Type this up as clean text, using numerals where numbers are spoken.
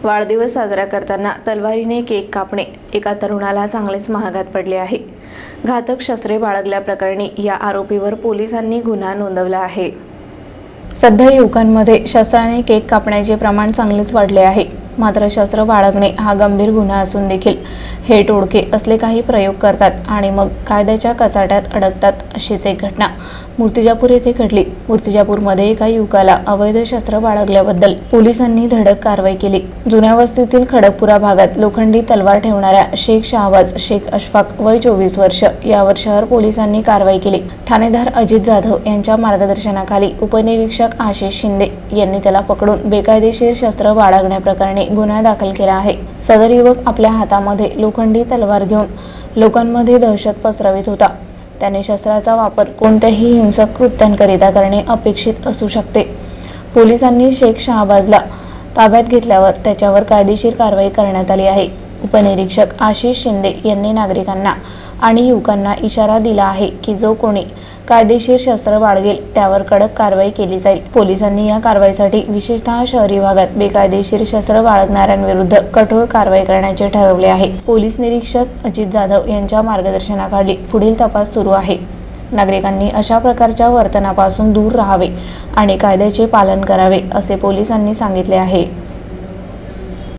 वाढदिवस साजरा करताना तलवारीने केक कापणे एका तरुणाला चांगलेच महागात पडले आहे। घातक शस्त्रे बाळगल्याप्रकरणी या आरोपीवर पोलिसांनी गुन्हा नोंदवला आहे। सध्या युवकांमध्ये शस्त्राने केक कापण्याचे प्रमाण चांगलेच वाढले आहे। मात्र शस्त्र बाळगणे हा गंभीर गुन्हा असून देखील हे टोळके असले काही प्रयोग करतात आणि मग कायद्याच्या कचाट्यात अडकतात। अशीच एक घटना मूर्तिजापूर येथे घडली। मूर्तिजापूरमध्ये एका युवकाला अवैध शस्त्र बाळगल्याबद्दल पोलिसांनी धडक कारवाई केली। जुन्या वस्तीतील खडकपुरा भागात लोखंडी तलवार ठेवणाऱ्या शेख शाहबाज शेख अशफाक वय 24 वर्ष यावर शहर पोलिसांनी कारवाई केली। ठाणेदार अजित जाधव यांच्या मार्गदर्शनाखाली उपनिरीक्षक आशिष शिंदे यांनी त्याला पकडून बेकायदेशीर शस्त्र बाळगण्याप्रकरणी गुन्हा दाखल केला आहे। सदर युवक आपल्या हातामध्ये लोखंडी तलवार घेऊन लोकांमध्ये दहशत पसरवित होता। त्याने शस्त्राचा वापर कोणत्याही हिंसक कृत्यांकरिता करणे अपेक्षित असू शकते। पोलिसांनी शेख शाहबाजला ताब्यात घेतल्यावर त्याच्यावर कायदेशीर कारवाई करण्यात आली आहे। उपनिरीक्षक आशिष शिंदे यांनी नागरिकांना आणि युवकांना इशारा दिला आहे की जो कोणी कायदेशीर शस्त्र बाळगेल त्यावर कडक कारवाई केली जाईल। पोलिसांनी या कारवाईसाठी विशेषतः शहरी भागात बेकायदेशीर शस्त्र बाळगणाऱ्यांविरुद्ध कठोर कारवाई करण्याचे ठरवले आहे। पोलीस निरीक्षक अजित जाधव यांच्या मार्गदर्शनाखाली पुढील तपास सुरू आहे। नागरिकांनी अशा प्रकारच्या वर्तनापासून दूर राहावे आणि कायद्याचे पालन करावे असे पोलिसांनी सांगितले आहे।